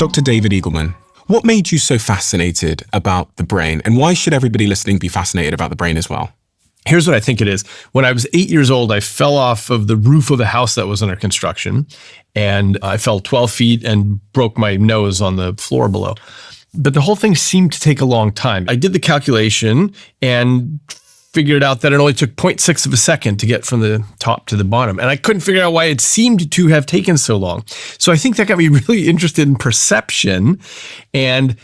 Dr. David Eagleman, what made you so fascinated about the brain, and why should everybody listening be fascinated about the brain as well? Here's what I think it is. When I was 8 years old, I fell off of the roof of a house that was under construction, and I fell 12 feet and broke my nose on the floor below. But the whole thing seemed to take a long time. I did the calculation and figured out that it only took 0.6 of a second to get from the top to the bottom. And I couldn't figure out why it seemed to have taken so long. So I think that got me really interested in perception and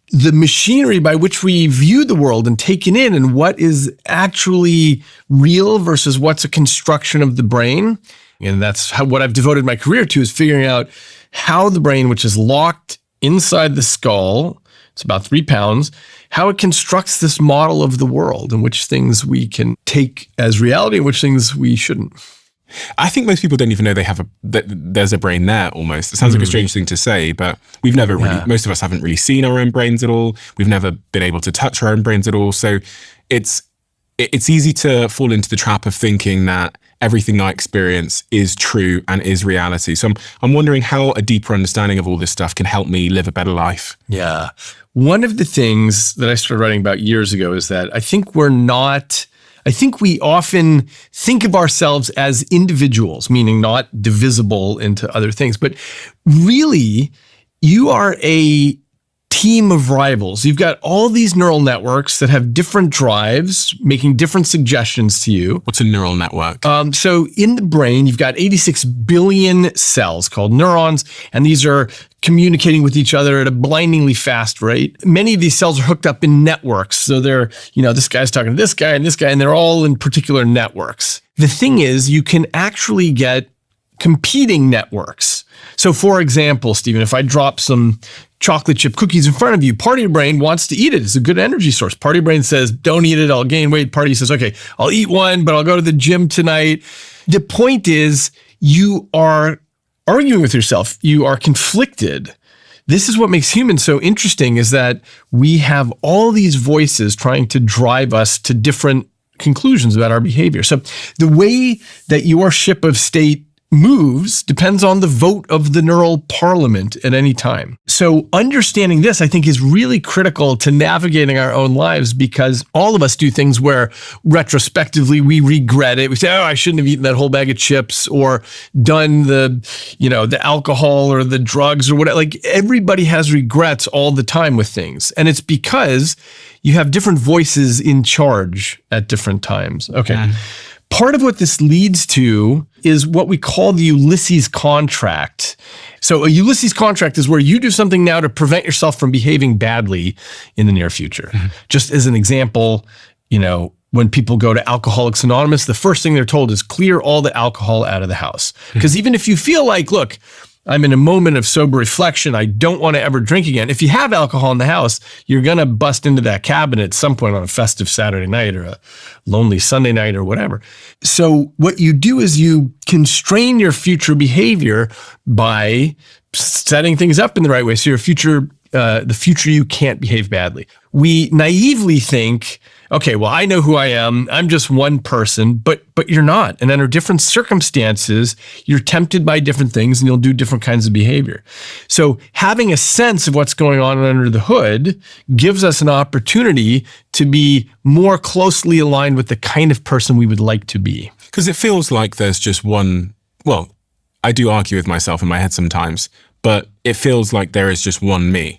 the machinery by which we view the world and take it in, and what is actually real versus what's a construction of the brain. And that's what I've devoted my career to, is figuring out how the brain, which is locked inside the skull, it's about 3 pounds, how it constructs this model of the world and which things we can take as reality and which things we shouldn't. I think most people don't even know there's a brain there almost. It sounds like a strange thing to say, but we've never really, most of us haven't really seen our own brains at all. We've never been able to touch our own brains at all. So it's easy to fall into the trap of thinking that everything I experience is true and is reality. So I'm wondering how a deeper understanding of all this stuff can help me live a better life. Yeah. One of the things that I started writing about years ago is that I think we often think of ourselves as individuals, meaning not divisible into other things. But really, you are a team of rivals. You've got all these neural networks that have different drives, making different suggestions to you. What's a neural network? So in the brain, you've got 86 billion cells called neurons, and these are communicating with each other at a blindingly fast rate. Many of these cells are hooked up in networks. So they're, this guy's talking to this guy, and they're all in particular networks. The thing is, you can actually get competing networks. So for example, Stephen, if I drop some chocolate chip cookies in front of you, part of your brain wants to eat it. It's a good energy source. Part of your brain says, don't eat it, I'll gain weight. Part of you says, okay, I'll eat one, but I'll go to the gym tonight. The point is, you are arguing with yourself. You are conflicted. This is what makes humans so interesting, is that we have all these voices trying to drive us to different conclusions about our behavior. So the way that your ship of state moves depends on the vote of the neural parliament at any time. So understanding this, I think, is really critical to navigating our own lives, because all of us do things where retrospectively we regret it. We say, oh, I shouldn't have eaten that whole bag of chips, or done the alcohol or the drugs or whatever. Like, everybody has regrets all the time with things. And it's because you have different voices in charge at different times. Okay. Yeah. Part of what this leads to is what we call the Ulysses Contract. So a Ulysses Contract is where you do something now to prevent yourself from behaving badly in the near future. Mm-hmm. Just as an example, when people go to Alcoholics Anonymous, the first thing they're told is clear all the alcohol out of the house. Because even if you feel like, look, I'm in a moment of sober reflection, I don't want to ever drink again. If you have alcohol in the house, you're going to bust into that cabinet at some point on a festive Saturday night or a lonely Sunday night or whatever. So what you do is you constrain your future behavior by setting things up in the right way. So the future you can't behave badly. We naively think, okay, well, I know who I am. I'm just one person, but you're not. And under different circumstances, you're tempted by different things and you'll do different kinds of behavior. So having a sense of what's going on under the hood gives us an opportunity to be more closely aligned with the kind of person we would like to be. Because it feels like there's just one, well, I do argue with myself in my head sometimes, but it feels like there is just one me.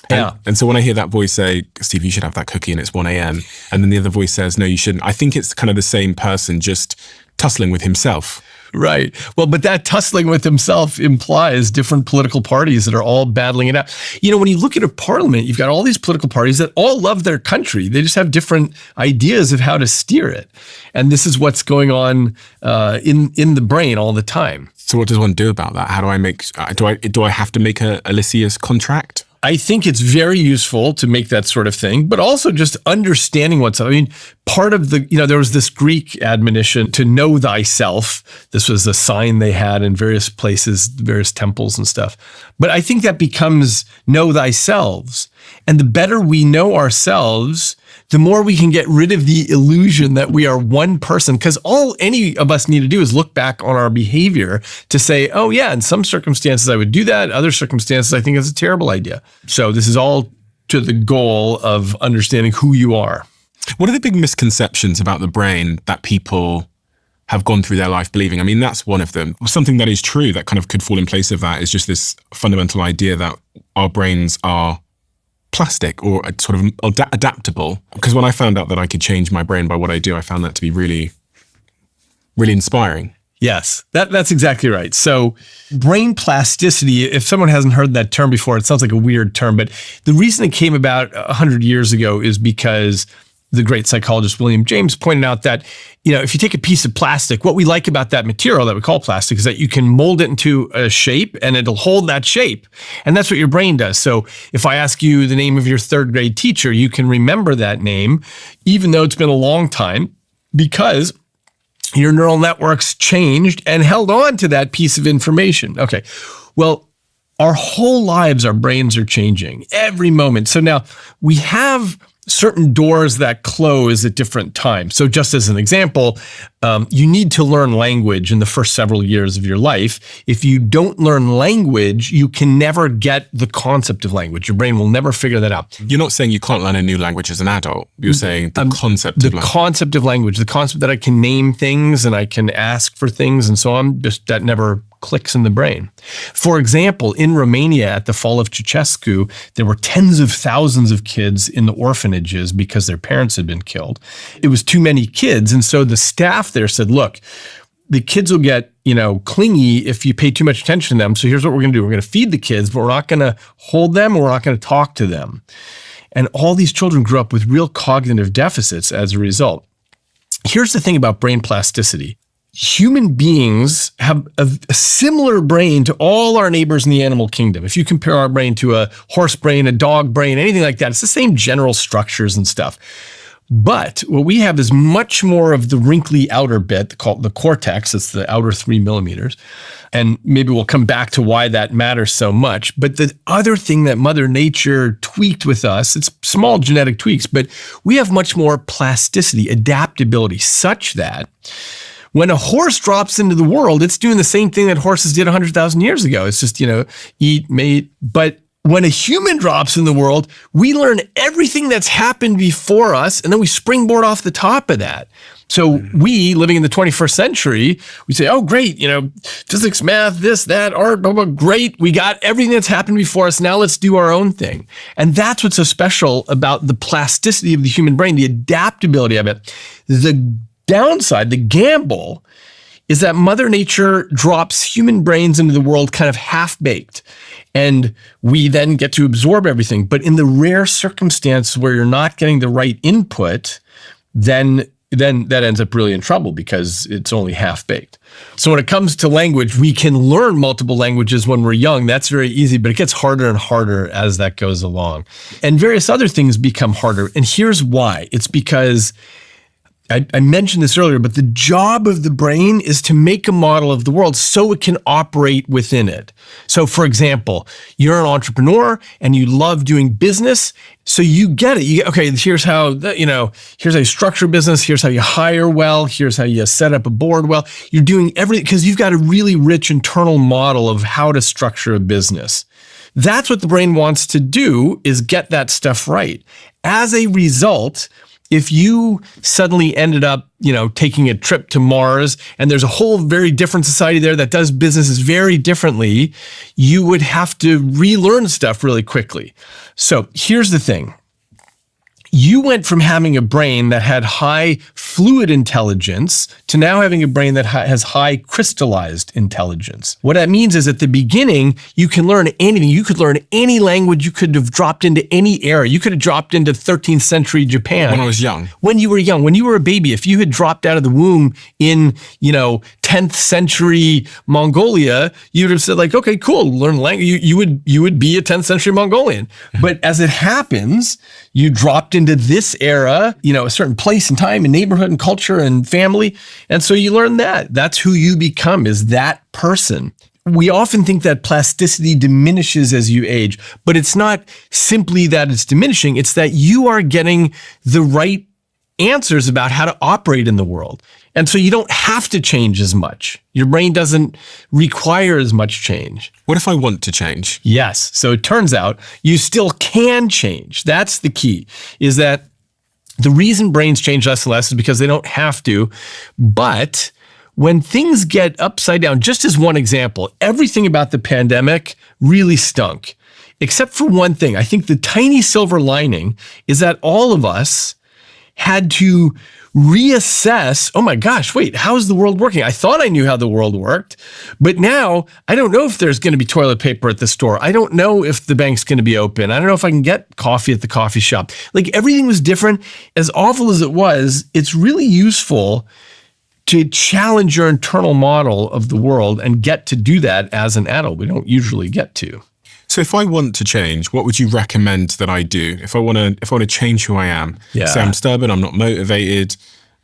And so when I hear that voice say, Steve, you should have that cookie and it's 1 a.m. And then the other voice says, no, you shouldn't. I think it's kind of the same person just tussling with himself. Right. Well, but that tussling with himself implies different political parties that are all battling it out. When you look at a parliament, you've got all these political parties that all love their country. They just have different ideas of how to steer it. And this is what's going on in the brain all the time. So what does one do about that? How do I make, do I have to make a Ulysses contract? I think it's very useful to make that sort of thing, but also just understanding what's up. I mean, part of there was this Greek admonition to know thyself. This was a sign they had in various places, various temples and stuff. But I think that becomes know thyself. And the better we know ourselves, the more we can get rid of the illusion that we are one person. Because all any of us need to do is look back on our behavior to say, oh yeah, in some circumstances I would do that. Other circumstances I think it's a terrible idea. So this is all to the goal of understanding who you are. What are the big misconceptions about the brain that people have gone through their life believing? I mean, that's one of them. Something that is true that kind of could fall in place of that is just this fundamental idea that our brains are plastic or sort of adaptable. Because when I found out that I could change my brain by what I do, I found that to be really, really inspiring. Yes, that's exactly right. So brain plasticity, if someone hasn't heard that term before, it sounds like a weird term, but the reason it came about 100 years ago is because the great psychologist William James pointed out that, if you take a piece of plastic, what we like about that material that we call plastic is that you can mold it into a shape and it'll hold that shape. And that's what your brain does. So if I ask you the name of your third grade teacher, you can remember that name, even though it's been a long time, because your neural networks changed and held on to that piece of information. Okay, well, our whole lives, our brains are changing every moment. So now we have certain doors that close at different times. So just as an example, you need to learn language in the first several years of your life. If you don't learn language, you can never get the concept of language. Your brain will never figure that out. You're not saying you can't learn a new language as an adult. You're saying the concept of language. The concept of language, the concept that I can name things and I can ask for things and so on, just that never clicks in the brain. For example, in Romania at the fall of Ceausescu, there were tens of thousands of kids in the orphanages because their parents had been killed. It was too many kids. And so the staff there said, look, the kids will get, clingy if you pay too much attention to them. So here's what we're going to do. We're going to feed the kids, but we're not going to hold them or we're not going to talk to them. And all these children grew up with real cognitive deficits as a result. Here's the thing about brain plasticity. Human beings have a similar brain to all our neighbors in the animal kingdom. If you compare our brain to a horse brain, a dog brain, anything like that, it's the same general structures and stuff. But what we have is much more of the wrinkly outer bit called the cortex. It's the outer 3 millimeters. And maybe we'll come back to why that matters so much. But the other thing that Mother Nature tweaked with us, it's small genetic tweaks, but we have much more plasticity, adaptability, such that when a horse drops into the world, it's doing the same thing that horses did 100,000 years ago. It's just, eat, mate. But when a human drops in the world, we learn everything that's happened before us, and then we springboard off the top of that. So we, living in the 21st century, we say, oh, great, physics, math, this, that, art, blah, blah, great. We got everything that's happened before us. Now let's do our own thing. And that's what's so special about the plasticity of the human brain, the adaptability of it. The downside, the gamble, is that Mother Nature drops human brains into the world kind of half-baked. And we then get to absorb everything. But in the rare circumstance where you're not getting the right input, then that ends up really in trouble because it's only half-baked. So when it comes to language, we can learn multiple languages when we're young. That's very easy, but it gets harder and harder as that goes along. And various other things become harder. And here's why. It's because I mentioned this earlier, but the job of the brain is to make a model of the world so it can operate within it. So for example, you're an entrepreneur and you love doing business, so you get it. Okay, here's how, here's how you structure business, here's how you hire well, here's how you set up a board well. You're doing everything because you've got a really rich internal model of how to structure a business. That's what the brain wants to do, is get that stuff right. As a result, if you suddenly ended up, taking a trip to Mars and there's a whole very different society there that does businesses very differently, you would have to relearn stuff really quickly. So here's the thing. You went from having a brain that had high fluid intelligence to now having a brain that has high crystallized intelligence. What that means is at the beginning, you can learn anything. You could learn any language. You could have dropped into any era. You could have dropped into 13th century Japan. When I was young. When you were young, when you were a baby, if you had dropped out of the womb in, 10th century Mongolia, you would have said like, okay, cool, learn language. You would be a 10th century Mongolian. But as it happens, you dropped into this era, a certain place and time and neighborhood and culture and family. And so you learn that. That's who you become, is that person. we often think that plasticity diminishes as you age, but it's not simply that it's diminishing. It's that you are getting the right answers about how to operate in the world. And so you don't have to change as much. Your brain doesn't require as much change. What if I want to change? Yes. So it turns out you still can change. That's the key, is that the reason brains change less and less is because they don't have to. But when things get upside down, just as one example, everything about the pandemic really stunk, except for one thing. I think the tiny silver lining is that all of us had to reassess, oh my gosh, wait, how's the world working? I thought I knew how the world worked, but now I don't know if there's going to be toilet paper at the store. I don't know if the bank's going to be open. I don't know if I can get coffee at the coffee shop. Like, everything was different. As awful as it was, it's really useful to challenge your internal model of the world and get to do that as an adult. We don't usually get to. So if I want to change, what would you recommend that I do? If I want to change who I am, say I'm stubborn, I'm not motivated,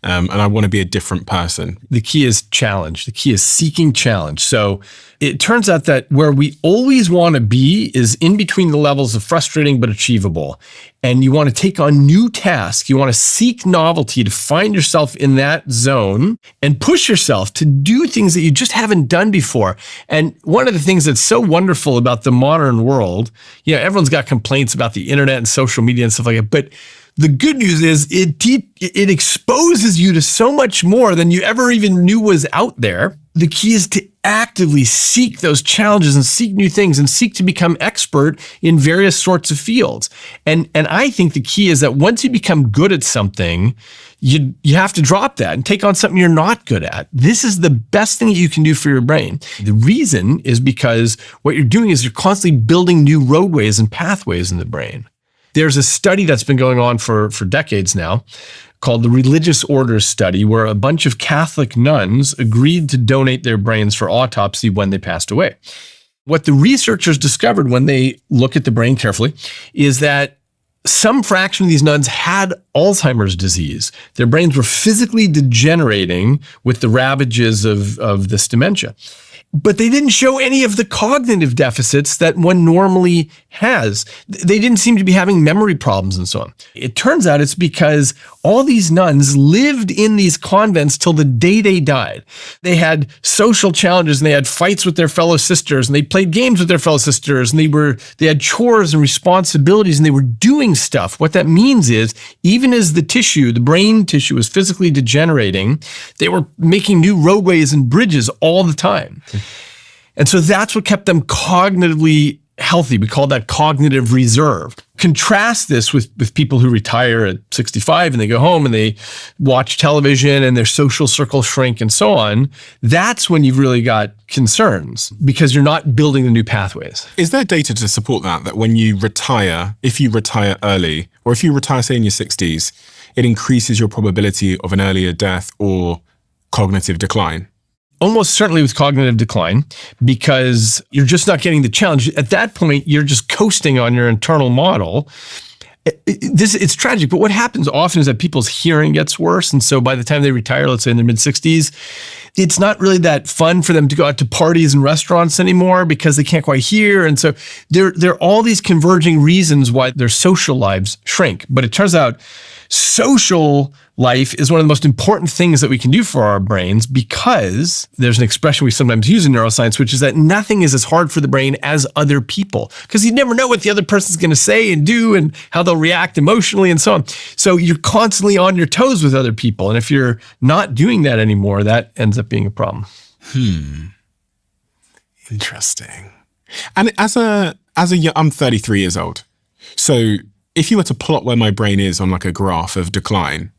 and I want to be a different person. The key is challenge. The key is seeking challenge. So it turns out that where we always want to be is in between the levels of frustrating but achievable. And you want to take on new tasks. You want to seek novelty to find yourself in that zone and push yourself to do things that you just haven't done before. And one of the things that's so wonderful about the modern world, everyone's got complaints about the internet and social media and stuff like that, but the good news is it exposes you to so much more than you ever even knew was out there. The key is to actively seek those challenges and seek new things and seek to become expert in various sorts of fields. And I think the key is that once you become good at something, you have to drop that and take on something you're not good at. This is the best thing that you can do for your brain. The reason is because what you're doing is you're constantly building new roadways and pathways in the brain. There's a study that's been going on for decades now called the Religious Orders Study, where a bunch of Catholic nuns agreed to donate their brains for autopsy when they passed away. What the researchers discovered when they look at the brain carefully is that some fraction of these nuns had Alzheimer's disease. Their brains were physically degenerating with the ravages of this dementia. But they didn't show any of the cognitive deficits that one normally has. They didn't seem to be having memory problems and so on. It turns out it's because all these nuns lived in these convents till the day they died. They had social challenges and they had fights with their fellow sisters and they played games with their fellow sisters and they had chores and responsibilities and they were doing stuff. What that means is even as the brain tissue was physically degenerating, they were making new roadways and bridges all the time. And so that's what kept them cognitively healthy. We call that cognitive reserve. Contrast this with people who retire at 65 and they go home and they watch television and their social circles shrink and so on. That's when you've really got concerns because you're not building the new pathways. Is there data to support that when you retire, if you retire early, or if you retire, say, in your 60s, it increases your probability of an earlier death or cognitive decline? Almost certainly with cognitive decline, because you're just not getting the challenge. At that point, you're just coasting on your internal model. It's tragic, but what happens often is that people's hearing gets worse. And so by the time they retire, let's say in their mid-60s, it's not really that fun for them to go out to parties and restaurants anymore because they can't quite hear. And so there are all these converging reasons why their social lives shrink. But it turns out social life is one of the most important things that we can do for our brains, because there's an expression we sometimes use in neuroscience, which is that nothing is as hard for the brain as other people, because you never know what the other person's going to say and do and how they'll react emotionally and so on. So you're constantly on your toes with other people. And if you're not doing that anymore, that ends up being a problem. Interesting. And I'm 33 years old. So if you were to plot where my brain is on like a graph of decline,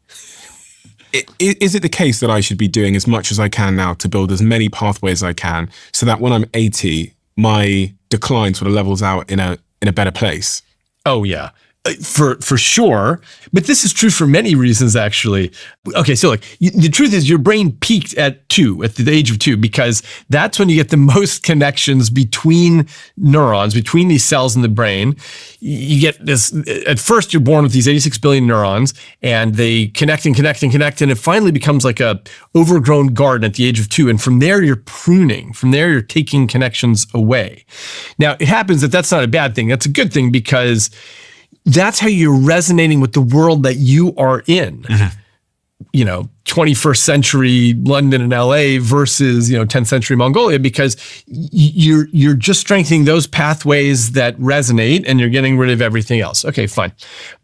is it the case that I should be doing as much as I can now to build as many pathways as I can so that when I'm 80, my decline sort of levels out in a better place? Oh, yeah. For sure, but this is true for many reasons, actually. Okay, so the truth is your brain peaked at the age of 2, because that's when you get the most connections between neurons, between these cells in the brain. You get this, at first you're born with these 86 billion neurons, and they connect and connect and connect, and it finally becomes like a overgrown garden at the age of 2. And from there you're pruning, from there you're taking connections away. Now, it happens that that's not a bad thing. That's a good thing, because that's how you're resonating with the world that you are in. Mm-hmm. 21st century London and LA versus, 10th century Mongolia, because you're just strengthening those pathways that resonate and you're getting rid of everything else. Okay, fine.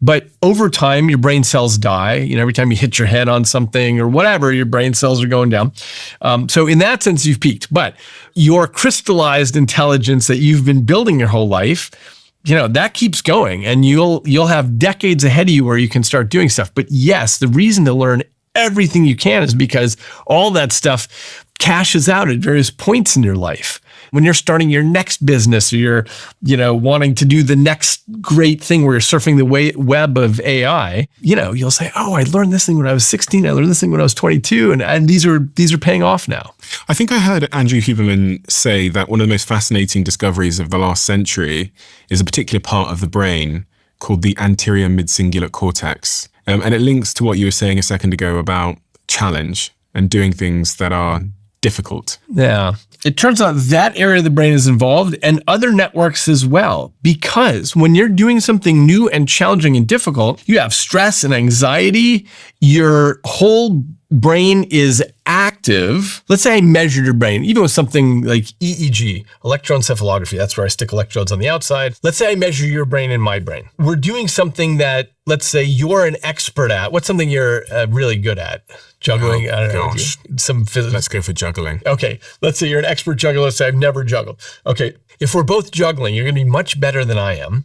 But over time, your brain cells die. Every time you hit your head on something or whatever, your brain cells are going down. So in that sense, you've peaked. But your crystallized intelligence that you've been building your whole life, that keeps going, and you'll have decades ahead of you where you can start doing stuff. But yes, the reason to learn everything you can is because all that stuff cashes out at various points in your life. When you're starting your next business, or you're, wanting to do the next great thing where you're surfing the web of AI, you'll say, oh, I learned this thing when I was 16. I learned this thing when I was 22. And these are paying off now. I think I heard Andrew Huberman say that one of the most fascinating discoveries of the last century is a particular part of the brain called the anterior mid-cingulate cortex. And it links to what you were saying a second ago about challenge and doing things that are difficult. Yeah. It turns out that area of the brain is involved, and other networks as well, because when you're doing something new and challenging and difficult, you have stress and anxiety. Your whole brain is active. Let's say I measured your brain, even with something like EEG, electroencephalography. That's where I stick electrodes on the outside. Let's say I measure your brain and my brain. We're doing something that, let's say, you're an expert at. What's something you're really good at? Juggling? Oh, I don't gosh. know. Some physics. Let's go for juggling. Okay. Let's say you're an expert juggler. Let's say I've never juggled. Okay. If we're both juggling, you're going to be much better than I am,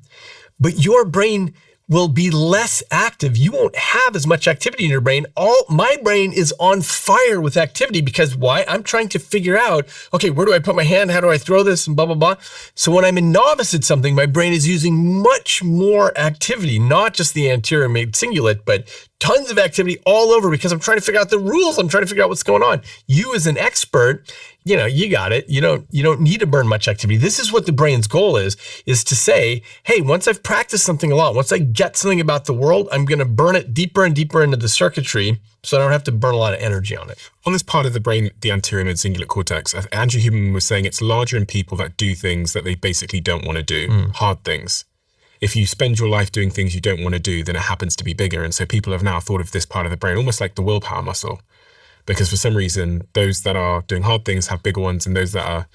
but your brain will be less active. You won't have as much activity in your brain. My brain is on fire with activity, because why? I'm trying to figure out, okay, where do I put my hand? How do I throw this? And blah, blah, blah. So when I'm a novice at something, my brain is using much more activity, not just the anterior mid-cingulate, but tons of activity all over, because I'm trying to figure out the rules. I'm trying to figure out what's going on. You as an expert, you got it. You don't need to burn much activity. This is what the brain's goal is to say, hey, once I've practiced something a lot, once I get something about the world, I'm going to burn it deeper and deeper into the circuitry, so I don't have to burn a lot of energy on it. On this part of the brain, the anterior mid-cingulate cortex, Andrew Huberman was saying it's larger in people that do things that they basically don't want to do, hard things. If you spend your life doing things you don't want to do, then it happens to be bigger. And so people have now thought of this part of the brain almost like the willpower muscle, because for some reason, those that are doing hard things have bigger ones, and those that are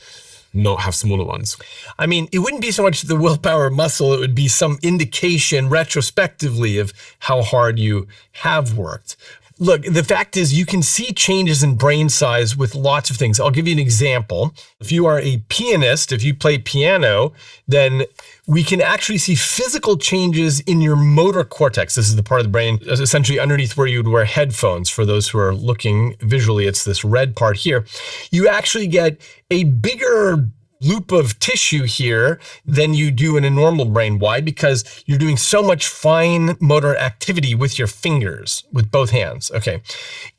not have smaller ones. I mean, it wouldn't be so much the willpower muscle. It would be some indication retrospectively of how hard you have worked. Look, the fact is you can see changes in brain size with lots of things. I'll give you an example. If you are a pianist, if you play piano, then we can actually see physical changes in your motor cortex. This is the part of the brain essentially underneath where you would wear headphones. For those who are looking visually, it's this red part here. You actually get a bigger loop of tissue here than you do in a normal brain. Why? Because you're doing so much fine motor activity with your fingers, with both hands. Okay.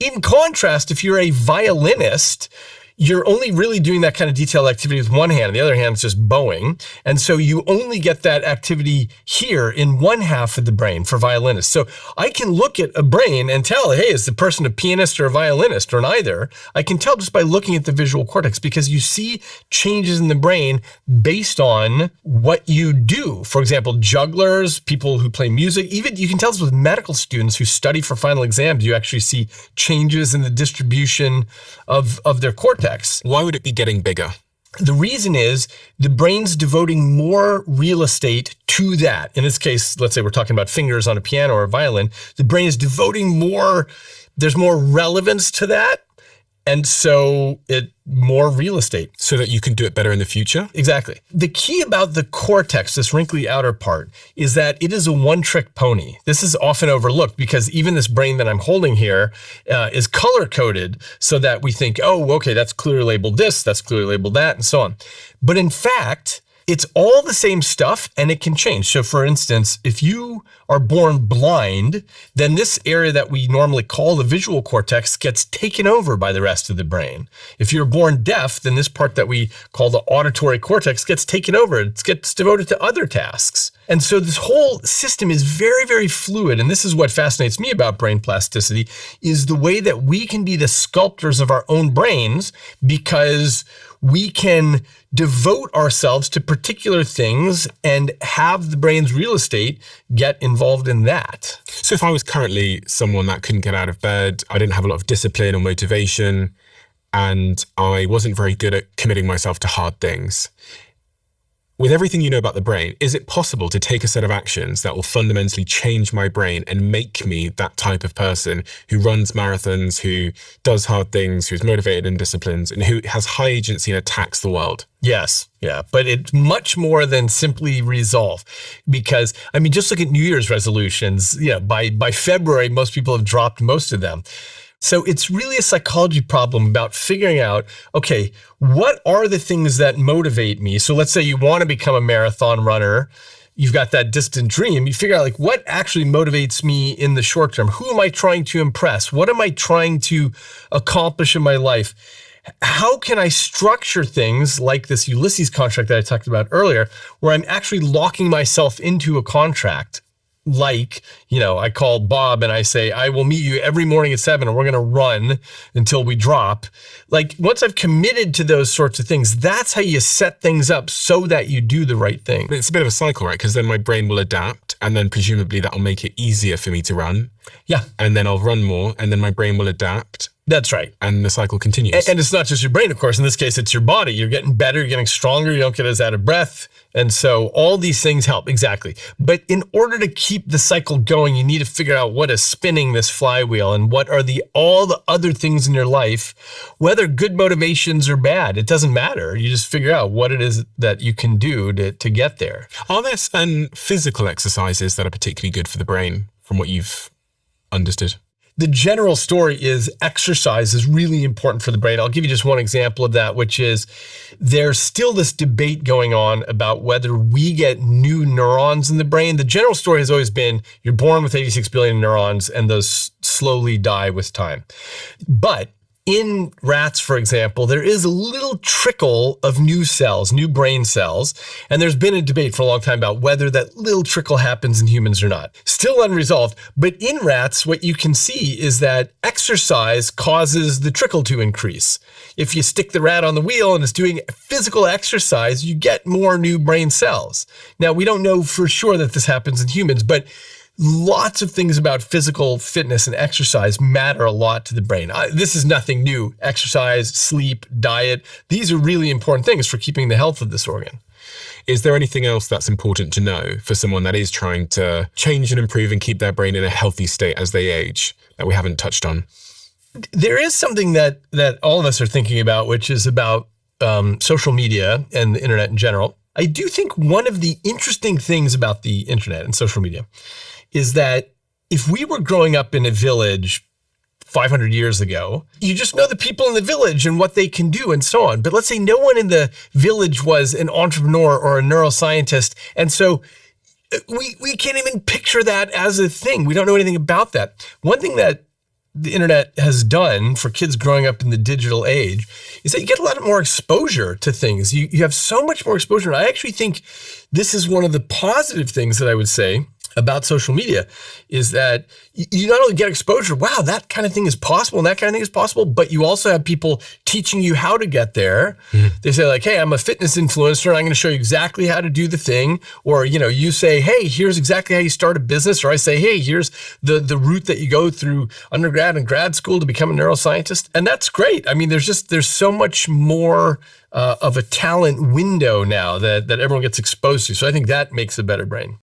In contrast, if you're a violinist, you're only really doing that kind of detailed activity with one hand, and the other hand is just bowing. And so you only get that activity here in one half of the brain for violinists. So I can look at a brain and tell, hey, is the person a pianist or a violinist or neither? I can tell just by looking at the visual cortex, because you see changes in the brain based on what you do. For example, jugglers, people who play music, even you can tell this with medical students who study for final exams. You actually see changes in the distribution of their cortex. Why would it be getting bigger? The reason is the brain's devoting more real estate to that. In this case, let's say we're talking about fingers on a piano or a violin. The brain is devoting more, there's more relevance to that. And so more real estate. So that you can do it better in the future? Exactly. The key about the cortex, this wrinkly outer part, is that it is a one-trick pony. This is often overlooked because even this brain that I'm holding here is color-coded so that we think, oh, okay, that's clearly labeled this, that's clearly labeled that, and so on. But in fact, It's all the same stuff and it can change. So for instance, if you are born blind, then this area that we normally call the visual cortex gets taken over by the rest of the brain. If you're born deaf, then this part that we call the auditory cortex gets taken over. It gets devoted to other tasks. And so this whole system is very, very fluid. And this is what fascinates me about brain plasticity, is the way that we can be the sculptors of our own brains, because we can devote ourselves to particular things and have the brain's real estate get involved in that. So if I was currently someone that couldn't get out of bed, I didn't have a lot of discipline or motivation, and I wasn't very good at committing myself to hard things, with everything you know about the brain, is it possible to take a set of actions that will fundamentally change my brain and make me that type of person who runs marathons, who does hard things, who's motivated and disciplined, and who has high agency and attacks the world? Yes. Yeah. But it's much more than simply resolve, because I mean, just look at New Year's resolutions. Yeah. By February, most people have dropped most of them. So it's really a psychology problem about figuring out, okay, what are the things that motivate me? So let's say you want to become a marathon runner. You've got that distant dream. You figure out like what actually motivates me in the short term. Who am I trying to impress? What am I trying to accomplish in my life? How can I structure things like this Ulysses contract that I talked about earlier, where I'm actually locking myself into a contract? Like, I call Bob and I say, I will meet you every morning at 7 and we're going to run until we drop. Like, once I've committed to those sorts of things, that's how you set things up so that you do the right thing. It's a bit of a cycle, right? Because then my brain will adapt, and then presumably that'll make it easier for me to run. Yeah. And then I'll run more, and then my brain will adapt. That's right. And the cycle continues. And it's not just your brain, of course. In this case, it's your body. You're getting better, you're getting stronger, you don't get as out of breath. And so all these things help, exactly. But in order to keep the cycle going, you need to figure out what is spinning this flywheel and what are all the other things in your life, whether good motivations or bad. It doesn't matter. You just figure out what it is that you can do to get there. Are there some physical exercises that are particularly good for the brain from what you've understood? The general story is exercise is really important for the brain. I'll give you just one example of that, which is there's still this debate going on about whether we get new neurons in the brain. The general story has always been you're born with 86 billion neurons and those slowly die with time. But in rats, for example, there is a little trickle of new cells, new brain cells, and there's been a debate for a long time about whether that little trickle happens in humans or not. Still unresolved, but in rats, what you can see is that exercise causes the trickle to increase. If you stick the rat on the wheel and it's doing physical exercise, you get more new brain cells. Now, we don't know for sure that this happens in humans, but lots of things about physical fitness and exercise matter a lot to the brain. This is nothing new. Exercise, sleep, diet, these are really important things for keeping the health of this organ. Is there anything else that's important to know for someone that is trying to change and improve and keep their brain in a healthy state as they age that we haven't touched on? There is something that all of us are thinking about, which is about social media and the internet in general. I do think one of the interesting things about the internet and social media is that if we were growing up in a village 500 years ago, you just know the people in the village and what they can do and so on. But let's say no one in the village was an entrepreneur or a neuroscientist. And so we can't even picture that as a thing. We don't know anything about that. One thing that the internet has done for kids growing up in the digital age is that you get a lot more exposure to things. You have so much more exposure. And I actually think this is one of the positive things that I would say about social media is that you not only get exposure, wow, that kind of thing is possible and that kind of thing is possible, but you also have people teaching you how to get there. They say like, hey, I'm a fitness influencer and I'm going to show you exactly how to do the thing. Or, you say, hey, here's exactly how you start a business. Or I say, hey, here's the route that you go through undergrad and grad school to become a neuroscientist. And that's great. I mean, there's so much more of a talent window now that everyone gets exposed to. So I think that makes a better brain.